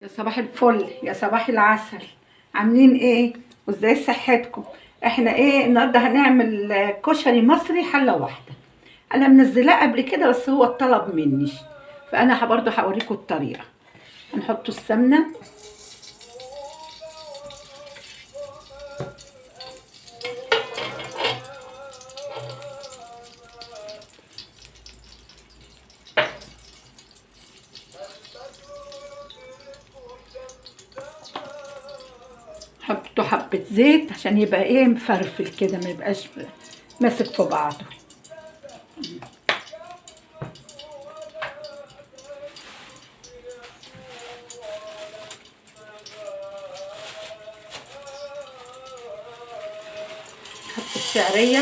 يا صباح الفل، يا صباح العسل. عاملين ايه وازاي صحتكم؟ احنا ايه النهارده هنعمل كشري مصري حله واحده. انا منزلاه قبل كده بس هو الطلب مني، فانا برضه هوريكم الطريقه. هنحط السمنه، حطوا حبه زيت عشان يبقى ايه مفرفل كده، ما يبقاش ماسك في بعضه. حط الشعريه،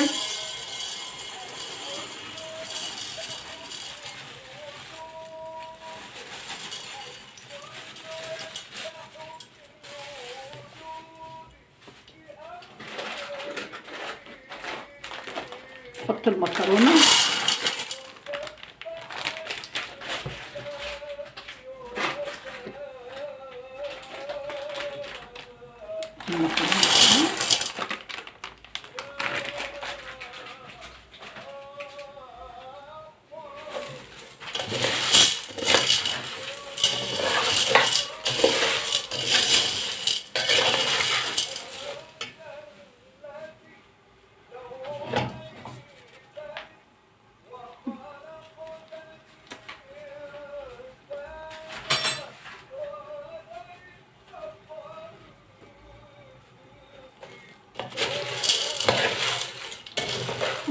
حط المكرونه، المكرونه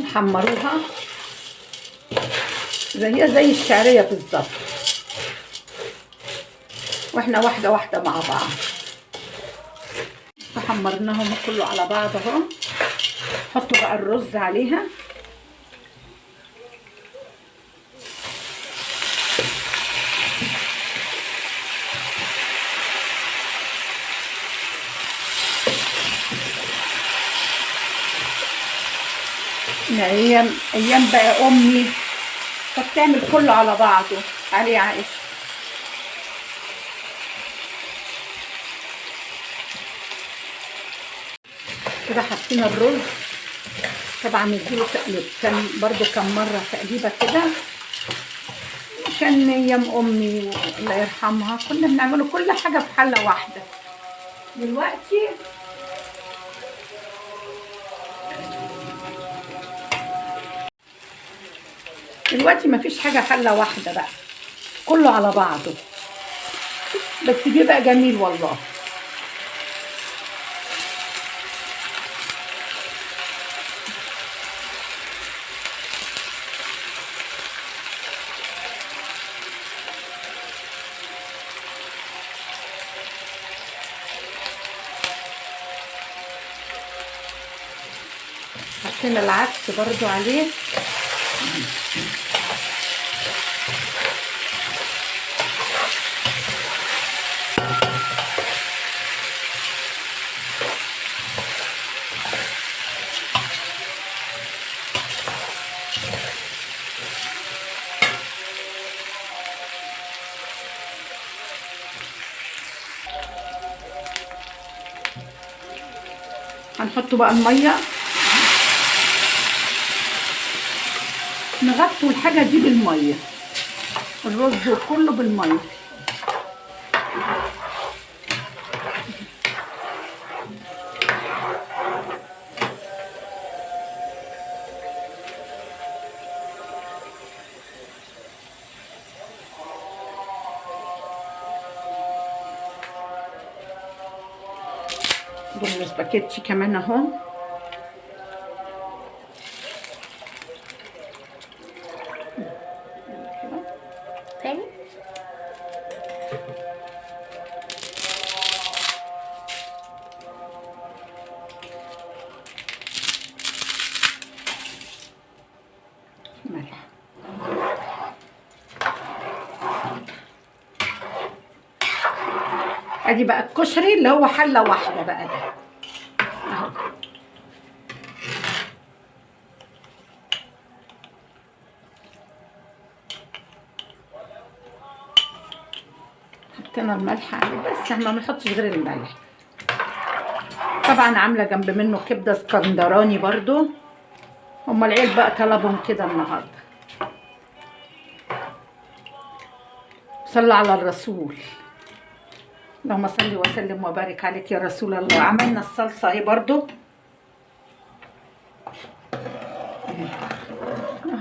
نحمروها زيها زي الشعريه بالظبط، واحنا واحده واحده مع بعض. حمرناهم كله على بعض اهو. حطوا بقى الرز عليها، ايام بقى امي كانت تعمل كله على بعضه. علي يا عائشه. كده حطينا الرز، طبعا نديله تقليب، كان مره تقليبه كده، عشان ايام امي الله يرحمها كنا بنعمله كل حاجه في حله واحده. دلوقتي مفيش حاجه حله واحده بقى، كله على بعضه، بس بيبقى جميل والله. حطينا العدس برضو عليه، هنحط بقى الميه، نغطوا الحاجه دي بالميه، الرز كله بالميه. دول الاسباجيتي كمان اهو. تاني ملح. ادي بقى الكشري اللي هو حله واحده بقى ده اهو. حطينا الملح عليه بس احنا ما بنحطش غير الملح. طبعا عامله جنب منه كبده اسكندراني برضو، هما العيال بقى طلبهم كده النهارده. صلى على الرسول، اللهم صل وسلم وبارك عليك يا رسول الله. عملنا الصلصه اهي برضو،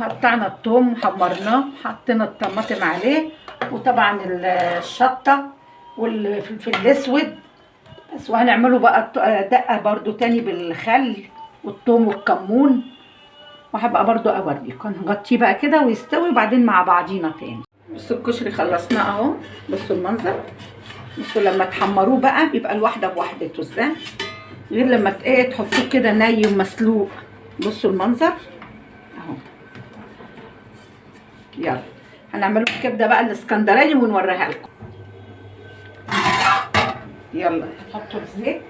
قطعنا الثوم حمرناه، حطينا الطماطم عليه، وطبعا الشطه والفلفل الاسود بس. وهنعمله بقى دقه برضو تاني بالخل والثوم والكمون، وهبقى برضو اوريكم. هنغطيه بقى كده ويستوي وبعدين مع بعضينا تاني. بصوا الكشري خلصناه اهو، بصوا المنظر. بصوا لما تحمروه بقى بيبقى الواحده بوحدته ازاي، غير لما ايه تحطوه كده ني ومسلوق. بصوا المنظر اهو. يلا هنعمله الكبده بقى الاسكندراني ونوريها لكم. يلا نحطه الزيت.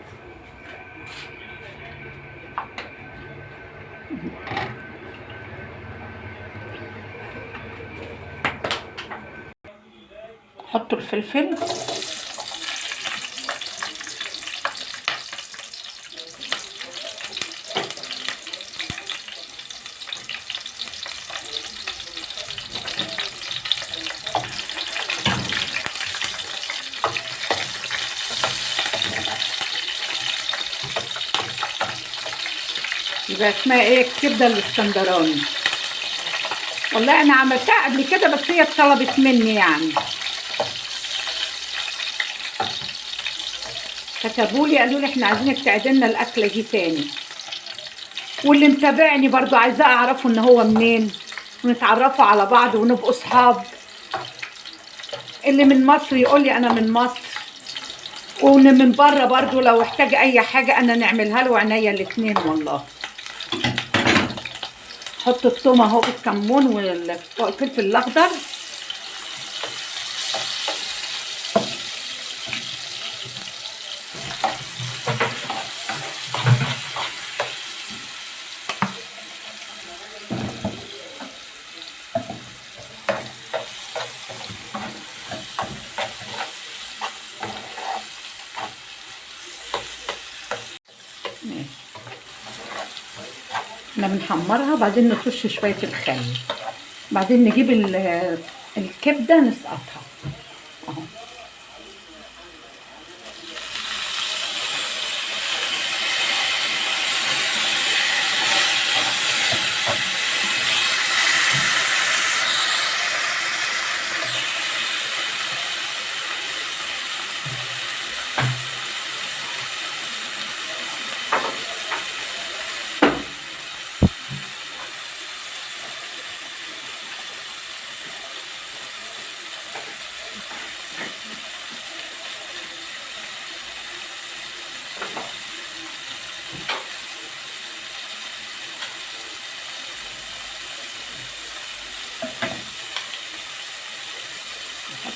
حطوا الفلفل، يبقى اسمها ايه؟ الكبده الاسكندراني. والله انا عملتها قبل كده بس هي اتطلبت مني يعني، كتبوا لي قالوا لي احنا عايزينك تعدلنا الاكله دي تاني. واللي متابعني برضو عايزاه اعرفه ان هو منين، ونتعرفوا على بعض ونبقوا اصحاب. اللي من مصر يقول لي انا من مصر، واللي من بره برضو لو احتاج اي حاجه انا نعملها له، عينيا الاتنين والله. حطوا الثوم اهو بالكمون والفلفل الاخضر. احنا بنحمرها بعدين نرش شويه الخل، بعدين نجيب الكبده نسقطها اهو.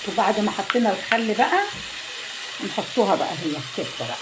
وبعد ما حطينا الخل بقى نحطوها بقى هي الكبده بقى.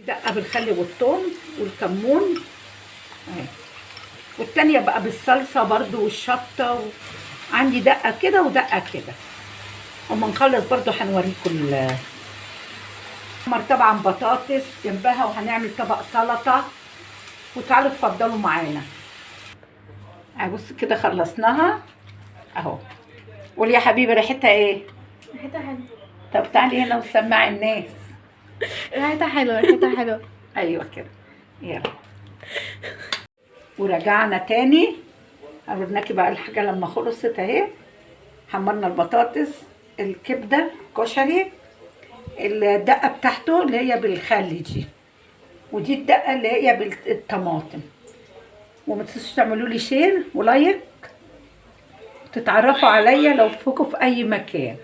دقه بالخل والثوم والكمون اهي، والتانيه بقى بالصلصه برضو والشطه عندي دقه كده ودقه كده. اما نخلص برضو هنوريكم طبعا بطاطس جنبها، وهنعمل طبق سلطه، وتعالوا اتفضلوا معانا. بص كده خلصناها اهو. قولي يا حبيبي ريحتها ايه؟ ريحتها حلوه. طب تعالي هنا وسمعي الناس. ريحتها حلوه، ريحتها حلوه. ايوه كده. يلا ورجعنا تاني وريناكي بقى الحاجه لما خلصت اهي. حمرنا البطاطس، الكبده، كشري، الدقه بتاعته اللي هي بالخل دي، ودي الدقه اللي هي بالطماطم. وما تنسوش تعملوا لي شير ولايك، تتعرفوا عليا لو فوقوا في اي مكان.